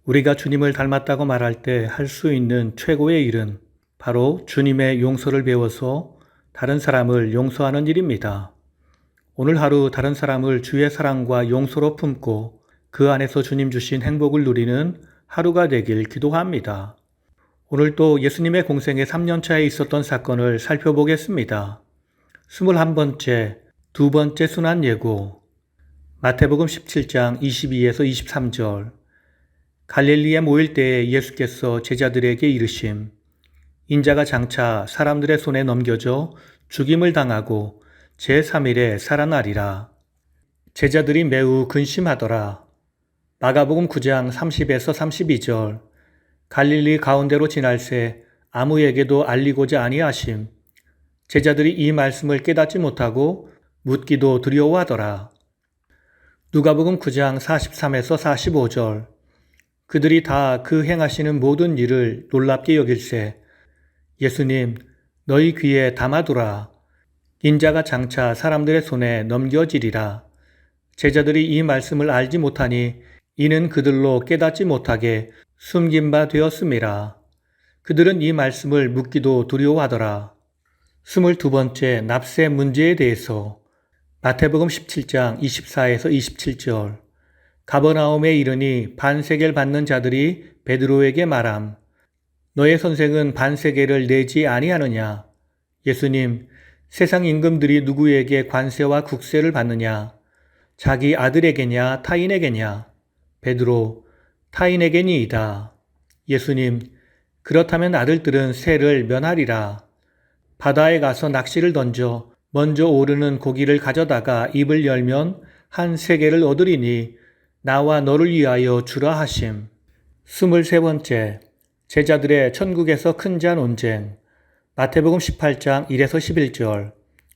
우리가 주님을 닮았다고 말할 때 할 수 있는 최고의 일은 바로 주님의 용서를 배워서 다른 사람을 용서하는 일입니다. 오늘 하루 다른 사람을 주의 사랑과 용서로 품고 그 안에서 주님 주신 행복을 누리는 하루가 되길 기도합니다. 오늘 또 예수님의 공생의 3년차에 있었던 사건을 살펴보겠습니다. 21번째, 두 번째 순환 예고. 마태복음 17장 22에서 23절. 갈릴리에 모일 때에 예수께서 제자들에게 이르심, 인자가 장차 사람들의 손에 넘겨져 죽임을 당하고 제3일에 살아나리라. 제자들이 매우 근심하더라. 마가복음 9장 30에서 32절. 갈릴리 가운데로 지날새 아무에게도 알리고자 아니하심. 제자들이 이 말씀을 깨닫지 못하고 묻기도 두려워하더라. 누가복음 9장 43에서 45절. 그들이 다 그 행하시는 모든 일을 놀랍게 여길세 예수님 너희 귀에 담아두라. 인자가 장차 사람들의 손에 넘겨지리라. 제자들이 이 말씀을 알지 못하니 이는 그들로 깨닫지 못하게 숨긴 바 되었음이라. 그들은 이 말씀을 묻기도 두려워하더라. 22번째 납세 문제에 대해서. 마태복음 17장 24에서 27절. 가버나움에 이르니 반세겔 받는 자들이 베드로에게 말함, 너의 선생은 반세겔을 내지 아니하느냐? 예수님, 세상 임금들이 누구에게 관세와 국세를 받느냐? 자기 아들에게냐 타인에게냐? 베드로, 타인에게니이다. 예수님, 그렇다면 아들들은 세를 면하리라. 바다에 가서 낚시를 던져 먼저 오르는 고기를 가져다가 입을 열면 한 세겔을 얻으리니 나와 너를 위하여 주라 하심. 23번째, 제자들의 천국에서 큰 자 논쟁. 마태복음 18장 1에서 11절,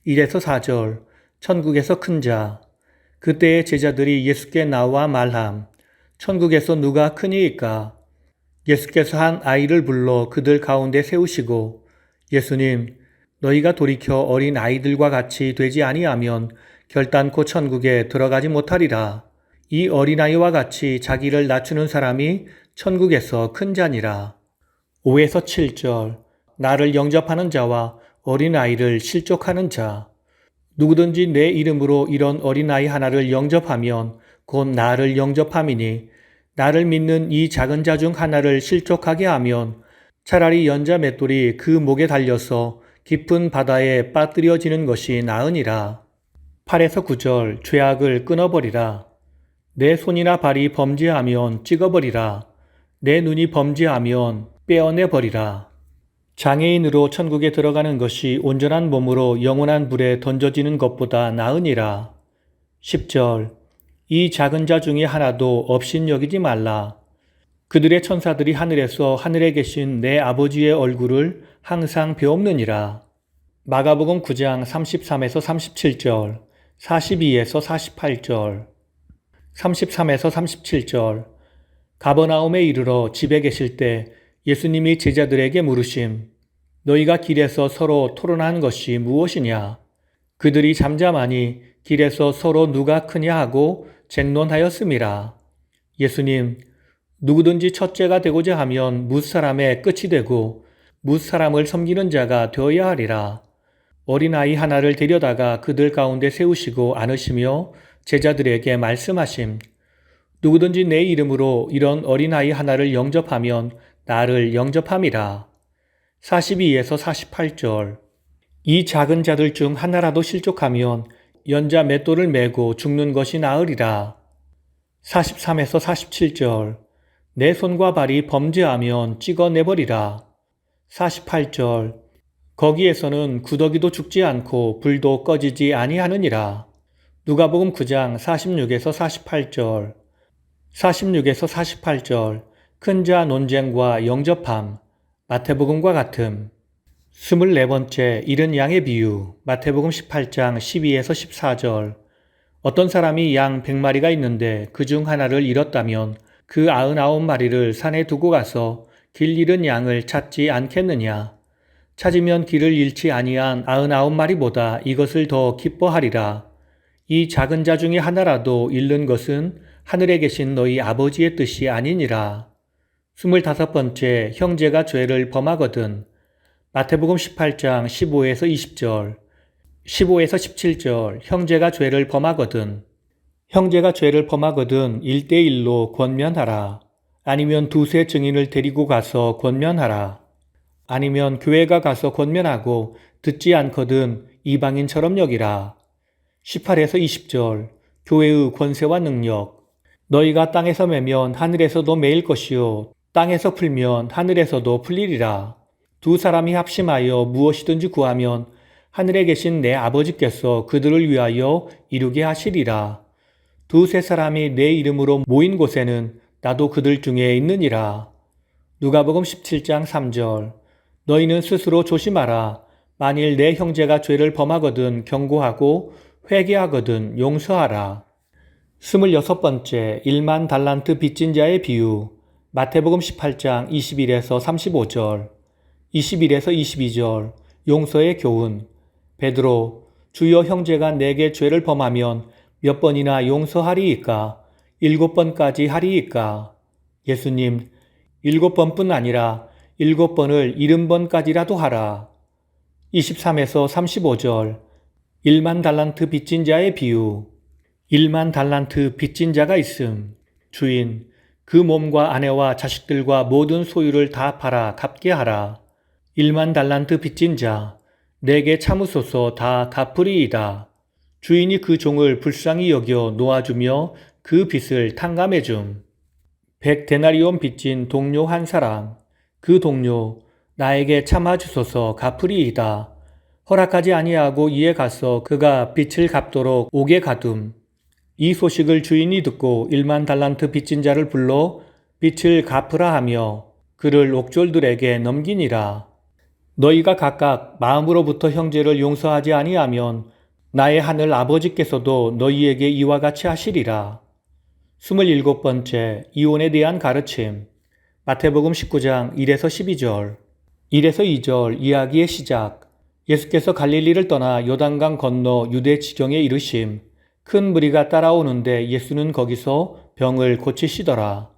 1에서 4절, 천국에서 큰 자. 그때의 제자들이 예수께 나와 말함, 천국에서 누가 크니이까? 예수께서 한 아이를 불러 그들 가운데 세우시고, 예수님, 너희가 돌이켜 어린 아이들과 같이 되지 아니하면 결단코 천국에 들어가지 못하리라. 이 어린아이와 같이 자기를 낮추는 사람이 천국에서 큰 자니라. 5에서 7절. 나를 영접하는 자와 어린아이를 실족하는 자. 누구든지 내 이름으로 이런 어린아이 하나를 영접하면 곧 나를 영접함이니 나를 믿는 이 작은 자 중 하나를 실족하게 하면 차라리 연자 맷돌이 그 목에 달려서 깊은 바다에 빠뜨려지는 것이 나으니라. 8에서 9절. 죄악을 끊어버리라. 내 손이나 발이 범죄하면 찍어버리라. 내 눈이 범죄하면 빼어내버리라. 장애인으로 천국에 들어가는 것이 온전한 몸으로 영원한 불에 던져지는 것보다 나으니라. 10절. 이 작은 자 중에 하나도 업신여기지 말라. 그들의 천사들이 하늘에서 하늘에 계신 내 아버지의 얼굴을 항상 배옵느니라. 마가복음 9장 33에서 37절, 42에서 48절. 33에서 37절. 가버나움에 이르러 집에 계실 때 예수님이 제자들에게 물으심, 너희가 길에서 서로 토론한 것이 무엇이냐? 그들이 잠잠하니 길에서 서로 누가 크냐 하고 쟁론하였음이라. 예수님, 누구든지 첫째가 되고자 하면 뭇사람의 끝이 되고 뭇사람을 섬기는 자가 되어야 하리라. 어린아이 하나를 데려다가 그들 가운데 세우시고 안으시며 제자들에게 말씀하심, 누구든지 내 이름으로 이런 어린아이 하나를 영접하면 나를 영접함이라. 42에서 48절. 이 작은 자들 중 하나라도 실족하면 연자 맷돌을 메고 죽는 것이 나으리라. 43에서 47절. 내 손과 발이 범죄하면 찍어내버리라. 48절. 거기에서는 구더기도 죽지 않고 불도 꺼지지 아니하느니라. 누가복음 9장 46에서 48절. 46에서 48절. 큰 자 논쟁과 영접함. 마태복음과 같음. 24번째 잃은 양의 비유. 마태복음 18장 12에서 14절. 어떤 사람이 양 100마리가 있는데 그 중 하나를 잃었다면 그 99마리를 산에 두고 가서 길 잃은 양을 찾지 않겠느냐. 찾으면 길을 잃지 아니한 99마리보다 이것을 더 기뻐하리라. 이 작은 자 중에 하나라도 잃는 것은 하늘에 계신 너희 아버지의 뜻이 아니니라. 25번째, 형제가 죄를 범하거든. 마태복음 18장 15에서 20절, 15에서 17절, 형제가 죄를 범하거든. 형제가 죄를 범하거든 1대1로 권면하라. 아니면 두세 증인을 데리고 가서 권면하라. 아니면 교회가 가서 권면하고 듣지 않거든 이방인처럼 여기라. 18에서 20절, 교회의 권세와 능력. 너희가 땅에서 매면 하늘에서도 매일 것이요 땅에서 풀면 하늘에서도 풀리리라. 두 사람이 합심하여 무엇이든지 구하면 하늘에 계신 내 아버지께서 그들을 위하여 이루게 하시리라. 두세 사람이 내 이름으로 모인 곳에는 나도 그들 중에 있느니라. 누가복음 17장 3절. 너희는 스스로 조심하라. 만일 내 형제가 죄를 범하거든 경고하고 회개하거든 용서하라. 26번째, 1만 달란트 빚진 자의 비유. 마태복음 18장 21에서 35절, 21에서 22절, 용서의 교훈. 베드로, 주여 형제가 내게 죄를 범하면 몇 번이나 용서하리이까? 7번까지 하리이까? 예수님, 7번뿐 아니라 7번을 70번까지라도 하라. 23에서 35절, 1만 달란트 빚진 자의 비유. 1만 달란트 빚진 자가 있음. 주인, 그 몸과 아내와 자식들과 모든 소유를 다 팔아 갚게 하라. 1만 달란트 빚진 자, 내게 참으소서 다 갚으리이다. 주인이 그 종을 불쌍히 여겨 놓아주며 그 빚을 탕감해 줌. 100데나리온 빚진 동료 한 사람. 그 동료, 나에게 참아주소서 갚으리이다. 허락하지 아니하고 이에 가서 그가 빚을 갚도록 오게 가둠. 이 소식을 주인이 듣고 1만 달란트 빚진 자를 불러 빚을 갚으라 하며 그를 옥졸들에게 넘기니라. 너희가 각각 마음으로부터 형제를 용서하지 아니하면 나의 하늘 아버지께서도 너희에게 이와 같이 하시리라. 27번째, 이혼에 대한 가르침. 마태복음 19장 1에서 12절, 1에서 2절 이야기의 시작. 예수께서 갈릴리를 떠나 요단강 건너 유대 지경에 이르심. 큰 무리가 따라오는데 예수는 거기서 병을 고치시더라.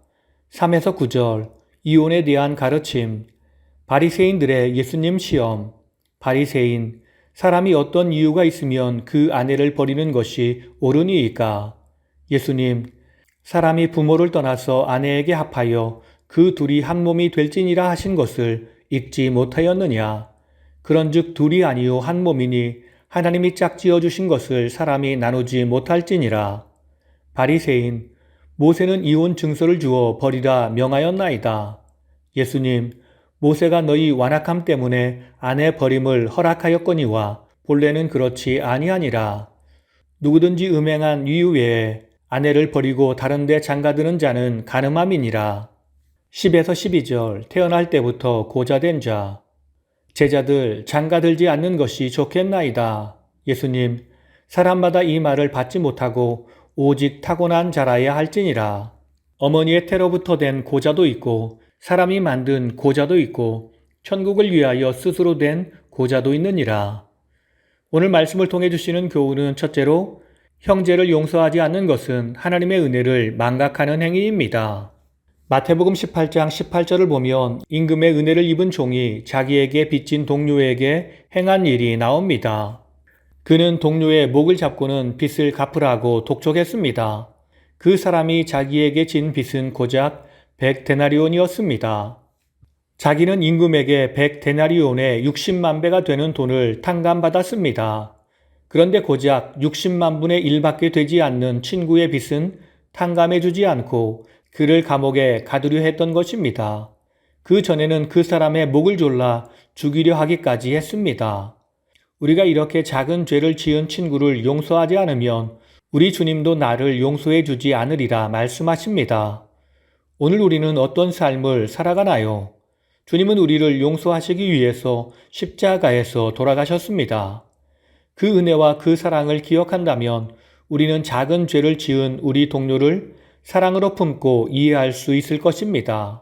3에서 9절, 이혼에 대한 가르침. 바리새인들의 예수님 시험. 바리새인, 사람이 어떤 이유가 있으면 그 아내를 버리는 것이 옳으니이까? 예수님, 사람이 부모를 떠나서 아내에게 합하여 그 둘이 한 몸이 될지니라 하신 것을 읽지 못하였느냐? 그런즉 둘이 아니요 한 몸이니 하나님이 짝지어 주신 것을 사람이 나누지 못할지니라. 바리새인, 모세는 이혼 증서를 주어 버리라 명하였나이다. 예수님, 모세가 너희 완악함 때문에 아내 버림을 허락하였거니와 본래는 그렇지 아니하니라. 누구든지 음행한 이유 외에 아내를 버리고 다른 데 장가드는 자는 간음함이니라. 10에서 12절, 태어날 때부터 고자된 자. 제자들, 장가들지 않는 것이 좋겠나이다. 예수님, 사람마다 이 말을 받지 못하고 오직 타고난 자라야 할지니라. 어머니의 태로부터 된 고자도 있고 사람이 만든 고자도 있고 천국을 위하여 스스로 된 고자도 있느니라. 오늘 말씀을 통해 주시는 교훈은 첫째로 형제를 용서하지 않는 것은 하나님의 은혜를 망각하는 행위입니다. 마태복음 18장 18절을 보면 임금의 은혜를 입은 종이 자기에게 빚진 동료에게 행한 일이 나옵니다. 그는 동료의 목을 잡고는 빚을 갚으라고 독촉했습니다. 그 사람이 자기에게 진 빚은 고작 100데나리온이었습니다. 자기는 임금에게 100데나리온의 60만 배가 되는 돈을 탕감받았습니다. 그런데 고작 60만 분의 1밖에 되지 않는 친구의 빚은 탕감해주지 않고 그를 감옥에 가두려 했던 것입니다. 그 전에는 그 사람의 목을 졸라 죽이려 하기까지 했습니다. 우리가 이렇게 작은 죄를 지은 친구를 용서하지 않으면 우리 주님도 나를 용서해 주지 않으리라 말씀하십니다. 오늘 우리는 어떤 삶을 살아가나요? 주님은 우리를 용서하시기 위해서 십자가에서 돌아가셨습니다. 그 은혜와 그 사랑을 기억한다면 우리는 작은 죄를 지은 우리 동료를 사랑으로 품고 이해할 수 있을 것입니다.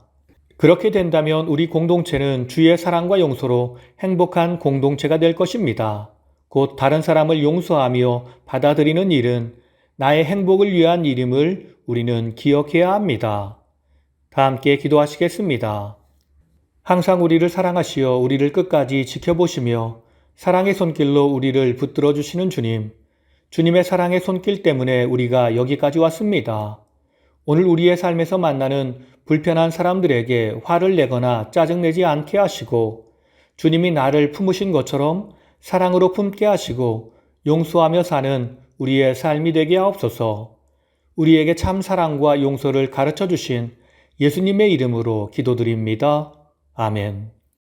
그렇게 된다면 우리 공동체는 주의 사랑과 용서로 행복한 공동체가 될 것입니다. 곧 다른 사람을 용서하며 받아들이는 일은 나의 행복을 위한 일임을 우리는 기억해야 합니다. 다 함께 기도하시겠습니다. 항상 우리를 사랑하시어 우리를 끝까지 지켜보시며 사랑의 손길로 우리를 붙들어 주시는 주님, 주님의 사랑의 손길 때문에 우리가 여기까지 왔습니다. 오늘 우리의 삶에서 만나는 불편한 사람들에게 화를 내거나 짜증내지 않게 하시고 주님이 나를 품으신 것처럼 사랑으로 품게 하시고 용서하며 사는 우리의 삶이 되게 하옵소서. 우리에게 참 사랑과 용서를 가르쳐 주신 예수님의 이름으로 기도드립니다. 아멘.